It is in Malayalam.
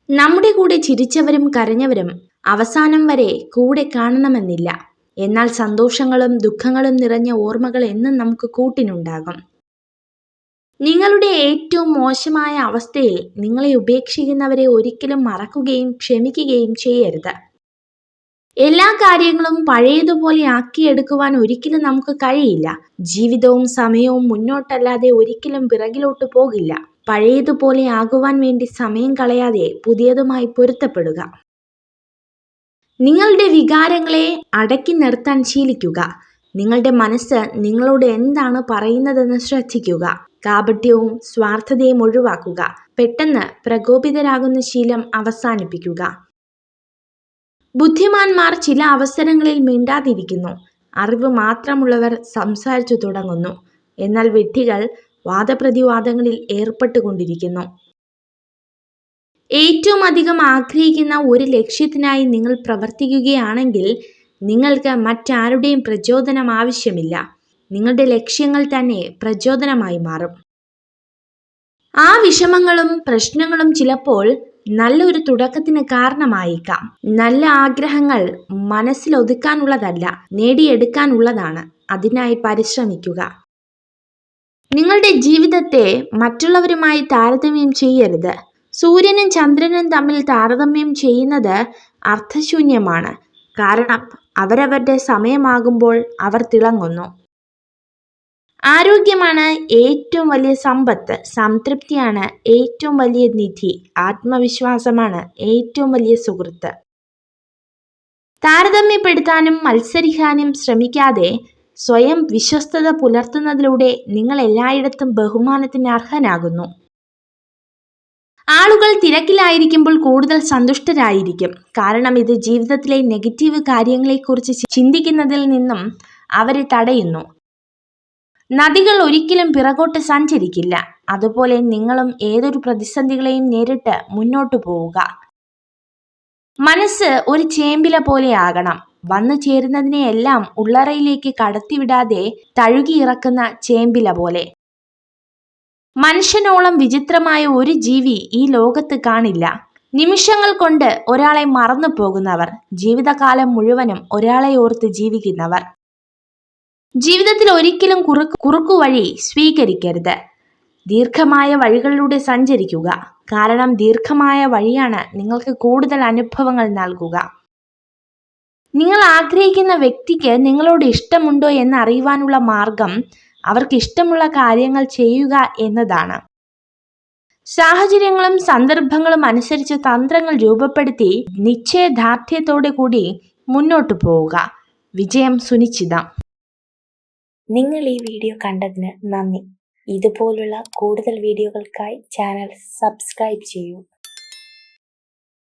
നമ്മുടെ കൂടെ ചിരിച്ചവരും കരഞ്ഞവരും അവസാനം വരെ കൂടെ കാണണമെന്നില്ല. എന്നാൽ സന്തോഷങ്ങളും ദുഃഖങ്ങളും നിറഞ്ഞ ഓർമ്മകൾ എന്നും നമുക്ക് കൂട്ടിനുണ്ടാകും. നിങ്ങളുടെ ഏറ്റവും മോശമായ അവസ്ഥയിൽ നിങ്ങളെ ഉപേക്ഷിക്കുന്നവരെ ഒരിക്കലും മറക്കുകയും ക്ഷമിക്കുകയും ചെയ്യരുത്. എല്ലാ കാര്യങ്ങളും പഴയതുപോലെ ആക്കിയെടുക്കുവാൻ ഒരിക്കലും നമുക്ക് കഴിയില്ല. ജീവിതവും സമയവും മുന്നോട്ടല്ലാതെ ഒരിക്കലും പിറകിലോട്ട് പോകില്ല. പഴയതുപോലെ ആകുവാൻ വേണ്ടി സമയം കളയാതെ പുതിയതുമായി പൊരുത്തപ്പെടുക. നിങ്ങളുടെ വികാരങ്ങളെ അടക്കി നിർത്താൻ ശീലിക്കുക. നിങ്ങളുടെ മനസ്സ് നിങ്ങളോട് എന്താണ് പറയുന്നതെന്ന് ശ്രദ്ധിക്കുക. കാപട്യവും സ്വാർത്ഥതയും ഒഴിവാക്കുക. പെട്ടെന്ന് പ്രകോപിതരാകുന്ന ശീലം അവസാനിപ്പിക്കുക. ബുദ്ധിമാന്മാർ ചില അവസരങ്ങളിൽ മിണ്ടാതിരിക്കുന്നു. അറിവ് മാത്രമുള്ളവർ സംസാരിച്ചു തുടങ്ങുന്നു. എന്നാൽ വിഡ്ഢികൾ വാദപ്രതിവാദങ്ങളിൽ ഏർപ്പെട്ടുകൊണ്ടിരിക്കുന്നു. ഏറ്റവും അധികം ആഗ്രഹിക്കുന്ന ഒരു ലക്ഷ്യത്തിനായി നിങ്ങൾ പ്രവർത്തിക്കുകയാണെങ്കിൽ നിങ്ങൾക്ക് മറ്റാരുടെയും പ്രചോദനം ആവശ്യമില്ല. നിങ്ങളുടെ ലക്ഷ്യങ്ങൾ തന്നെ പ്രചോദനമായി മാറും. ആ വിഷമങ്ങളും പ്രശ്നങ്ങളും ചിലപ്പോൾ നല്ലൊരു തുടക്കത്തിന് കാരണമായേക്കാം. നല്ല ആഗ്രഹങ്ങൾ മനസ്സിൽ ഒതുക്കാനുള്ളതല്ല, നേടിയെടുക്കാനുള്ളതാണ്. അതിനായി പരിശ്രമിക്കുക. നിങ്ങളുടെ ജീവിതത്തെ മറ്റുള്ളവരുമായി താരതമ്യം ചെയ്യരുത്. സൂര്യനും ചന്ദ്രനും തമ്മിൽ താരതമ്യം ചെയ്യുന്നത് അർത്ഥശൂന്യമാണ്. കാരണം അവരവരുടെ സമയമാകുമ്പോൾ അവർ തിളങ്ങുന്നു. ആരോഗ്യമാണ് ഏറ്റവും വലിയ സമ്പത്ത്. സംതൃപ്തിയാണ് ഏറ്റവും വലിയ നിധി. ആത്മവിശ്വാസമാണ് ഏറ്റവും വലിയ സുഹൃത്ത്. താരതമ്യപ്പെടുത്താനും മത്സരിക്കാനും ശ്രമിക്കാതെ സ്വയം വിശ്വസ്തത പുലർത്തുന്നതിലൂടെ നിങ്ങൾ എല്ലായിടത്തും ബഹുമാനത്തിന് അർഹനാകുന്നു. ആളുകൾ തിരക്കിലായിരിക്കുമ്പോൾ കൂടുതൽ സന്തുഷ്ടരായിരിക്കും. കാരണം ഇത് ജീവിതത്തിലെ നെഗറ്റീവ് കാര്യങ്ങളെക്കുറിച്ച് ചിന്തിക്കുന്നതിൽ നിന്നും അവരെ തടയുന്നു. നദികൾ ഒരിക്കലും പിറകോട്ട് സഞ്ചരിക്കില്ല. അതുപോലെ നിങ്ങളും ഏതൊരു പ്രതിസന്ധികളെയും നേരിട്ട് മുന്നോട്ടു പോവുക. മനസ്സ് ഒരു ചേമ്പില പോലെ ആകണം. വന്നു ചേരുന്നതിനെയെല്ലാം ഉള്ളറയിലേക്ക് കടത്തിവിടാതെ തഴുകിയിറക്കുന്ന ചേമ്പില പോലെ. മനുഷ്യനോളം വിചിത്രമായ ഒരു ജീവി ഈ ലോകത്ത് കാണില്ല. നിമിഷങ്ങൾ കൊണ്ട് ഒരാളെ മറന്നു പോകുന്നവർ, ജീവിതകാലം മുഴുവനും ഒരാളെ ഓർത്ത് ജീവിക്കുന്നവർ. ജീവിതത്തിൽ ഒരിക്കലും കുറുക്കുവഴി സ്വീകരിക്കരുത്. ദീർഘമായ വഴികളിലൂടെ സഞ്ചരിക്കുക. കാരണം ദീർഘമായ വഴിയാണ് നിങ്ങൾക്ക് കൂടുതൽ അനുഭവങ്ങൾ നൽകുക. നിങ്ങൾ ആഗ്രഹിക്കുന്ന വ്യക്തിക്ക് നിങ്ങളോട് ഇഷ്ടമുണ്ടോ എന്ന് അറിയുവാനുള്ള മാർഗം അവർക്ക് ഇഷ്ടമുള്ള കാര്യങ്ങൾ ചെയ്യുക എന്നതാണ്. സാഹചര്യങ്ങളും സന്ദർഭങ്ങളും അനുസരിച്ച് തന്ത്രങ്ങൾ രൂപപ്പെടുത്തി നിശ്ചയദാർഢ്യത്തോടെ കൂടി മുന്നോട്ടു പോവുക. വിജയം സുനിശ്ചിതം. നിങ്ങൾ ഈ വീഡിയോ കണ്ടതിന് നന്ദി. ഇതുപോലുള്ള കൂടുതൽ വീഡിയോകൾക്കായി ചാനൽ സബ്സ്ക്രൈബ് ചെയ്യൂ.